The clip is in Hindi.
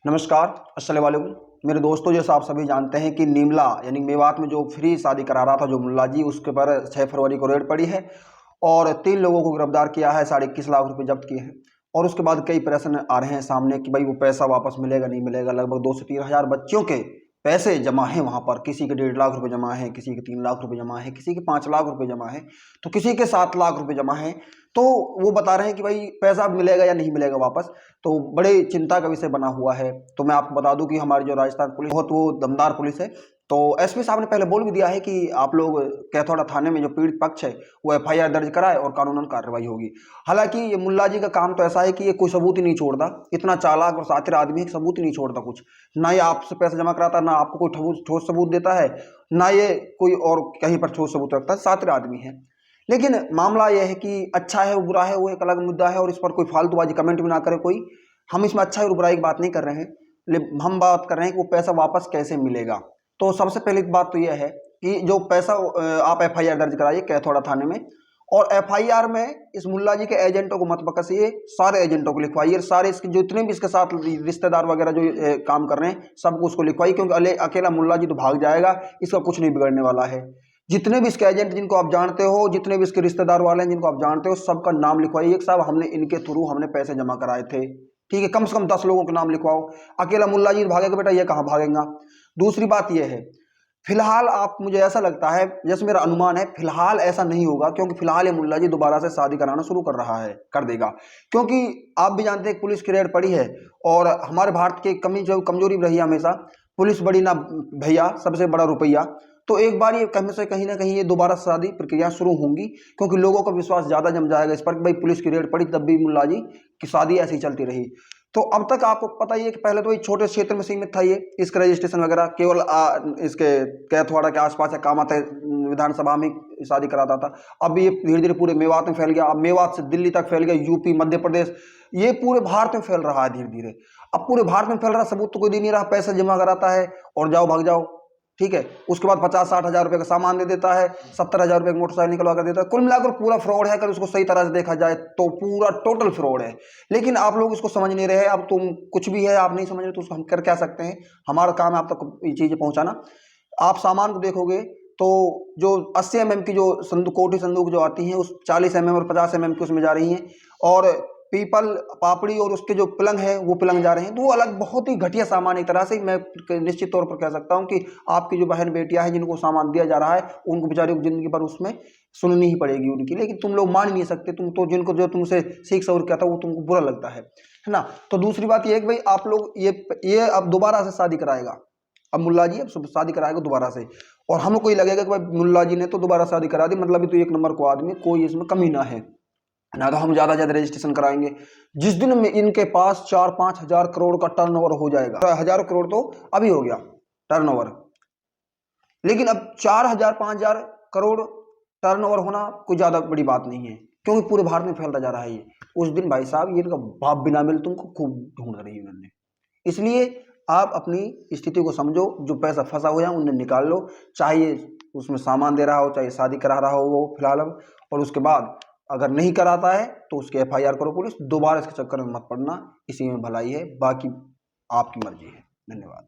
नमस्कार, अस्सलाम वालेकुम। मेरे दोस्तों, जैसा आप सभी जानते हैं कि नीमला यानी मेवात में जो फ्री शादी करा रहा था जो मुल्ला जी, उसके पर 6 फरवरी को रेड पड़ी है और 3 लोगों को गिरफ्तार किया है, 21.5 लाख रुपए जब्त किए हैं। और उसके बाद कई प्रश्न आ रहे हैं सामने कि भाई वो पैसा वापस मिलेगा नहीं मिलेगा। लगभग 2 से 3 हज़ार बच्चियों के पैसे जमा हैं वहाँ पर। किसी के 1.5 लाख रुपए जमा है, किसी के 3 लाख रुपए जमा है, किसी के 5 लाख रुपए जमा है, तो किसी के 7 लाख रुपए जमा है। तो वो बता रहे हैं कि भाई पैसा मिलेगा या नहीं मिलेगा वापस। तो बड़े चिंता का विषय बना हुआ है। तो मैं आपको बता दूं कि हमारी जो राजस्थान पुलिस बहुत वो दमदार पुलिस है। तो एसपी साहब ने पहले बोल भी दिया है कि आप लोग कैथोड़ा थाने में जो पीड़ित पक्ष है वो एफआईआर दर्ज कराए और कानूनन कार्रवाई होगी। हालांकि ये मुल्ला जी का काम तो ऐसा है कि ये कोई सबूत ही नहीं छोड़ता। इतना चालाक और शातिर आदमी है कि सबूत ही नहीं छोड़ता कुछ। ना ये आपसे पैसा जमा कराता, ना आपको कोई ठोस सबूत देता है, ना ये कोई और कहीं पर ठोस सबूत रखता है। शातिर आदमी है। लेकिन मामला यह है कि अच्छा है वो बुरा है वो एक अलग मुद्दा है और इस पर कोई फालतूबाजी कमेंट भी ना करे कोई। हम इसमें अच्छा और बुराई की बात नहीं कर रहे हैं, हम बात कर रहे हैं कि वो पैसा वापस कैसे मिलेगा। तो सबसे पहली बात तो यह है कि जो पैसा आप एफआईआर दर्ज कराइए कैथोड़ा थाने में, और एफआईआर में इस मुल्ला जी के एजेंटों को मत बकसिए, सारे एजेंटों को लिखवाइए, सारे इसके जितने भी इसके साथ रिश्तेदार वगैरह जो काम कर रहे हैं सबको उसको लिखवाइए, क्योंकि अकेला मुल्ला जी तो भाग जाएगा, इसका कुछ नहीं बिगड़ने वाला है। जितने भी इसके एजेंट जिनको आप जानते हो, जितने भी इसके रिश्तेदार वाले हैं जिनको आप जानते हो, सबका नाम लिखवाइए। एक साहब हमने इनके थ्रू हमने पैसे जमा कराए थे, ठीक है, कम से कम 10 लोगों के नाम लिखवाओ। अकेला मुल्ला जी भागेगा बेटा, ये कहाँ भागेगा। दूसरी बात ये है, फिलहाल आप मुझे ऐसा लगता है, जैसे मेरा अनुमान है, फिलहाल ऐसा नहीं होगा, क्योंकि फिलहाल ये मुल्ला जी दोबारा से शादी कराना शुरू कर रहा है, कर देगा। क्योंकि आप भी जानते हैं पुलिस की रेड पड़ी है और हमारे भारत की कमजोरी रही है हमेशा, पुलिस बड़ी ना भैया, सबसे बड़ा रुपया। तो एक बार ये कहीं ना कहीं ये दोबारा शादी प्रक्रिया शुरू होंगी, क्योंकि लोगों का विश्वास ज्यादा जम जाएगा इस पर कि भाई पुलिस की रेड पड़ी तब भी मुल्ला जी की शादी ऐसी चलती रही। तो अब तक आपको पता ही है कि पहले तो ये छोटे क्षेत्र में सीमित था, ये इसका रजिस्ट्रेशन वगैरह केवल इसके कैथवाड़ा के आसपास या कामाथे विधानसभा में शादी कराता था। अब ये धीरे धीरे पूरे मेवात में फैल गया, अब मेवात से दिल्ली तक फैल गया, यूपी मध्य प्रदेश, ये पूरे भारत में फैल रहा है धीरे धीरे। अब पूरे भारत में फैल रहा, सबूत तो कोई दे नहीं रहा, पैसा जमा कराता है और जाओ भाग जाओ, ठीक है। उसके बाद 50-60 हज़ार रुपए का सामान दे देता है, 70 हज़ार रुपए की मोटरसाइकिल निकलवा कर देता है। कुल मिलाकर पूरा फ्रॉड है, अगर उसको सही तरह से देखा जाए तो पूरा टोटल फ्रॉड है। लेकिन आप लोग इसको समझ नहीं रहे। अब तुम कुछ भी है आप नहीं समझ रहे तो उसको हम कर क्या सकते हैं। हमारा काम है आप तक ये चीजें पहुंचाना। आप सामान को देखोगे तो जो 80 mm की जो संदूक, कोठी संदूक जो आती है, उस 40 mm और 50 mm की उसमें जा रही हैं, और पीपल पापड़ी और उसके जो पलंग है वो पलंग जा रहे हैं। तो वो अलग बहुत ही घटिया सामान। एक तरह से मैं निश्चित तौर पर कह सकता हूं कि आपकी जो बहन बेटियां हैं जिनको सामान दिया जा रहा है, उनको बेचारी जिंदगी भर उसमें सुननी ही पड़ेगी उनकी। लेकिन तुम लोग मान ही नहीं सकते, तुम तो जिनको जो तुमसे सीख सऊर किया था वो तुमको बुरा लगता है ना। तो दूसरी बात ये है कि भाई आप लोग ये अब दोबारा से शादी कराएगा, अब मुल्ला जी अब शादी कराएगा दोबारा से, और हमको ये लगेगा कि भाई मुल्ला जी ने तो दोबारा शादी करा दी, मतलब ये तो एक नंबर को आदमी, कोई इसमें कमी ना है ना। तो हम ज्यादा ज्यादा रजिस्ट्रेशन कराएंगे। जिस दिन में इनके पास 4-5 हजार करोड़ का टर्नओवर हो जाएगा, हजारों करोड़ तो अभी हो गया टर्नओवर, लेकिन अब 4,000-5,000 करोड़ टर्नओवर होना कोई ज्यादा बड़ी बात नहीं है, क्योंकि पूरे भारत में फैलता जा रहा है ये। उस दिन भाई साहब ये इनका बाप बिना मिल तुमको खूब ढूंढ रही है उन्होंने। इसलिए आप अपनी स्थिति को समझो, जो पैसा फंसा हुआ है उन्हें निकाल लो, चाहे उसमें सामान दे रहा हो, चाहे शादी करा रहा हो वो फिलहाल अब, और उसके बाद अगर नहीं कराता है तो उसके एफआईआर करो पुलिस। दोबारा इसके चक्कर में मत पड़ना, इसी में भलाई है, बाकी आपकी मर्जी है। धन्यवाद।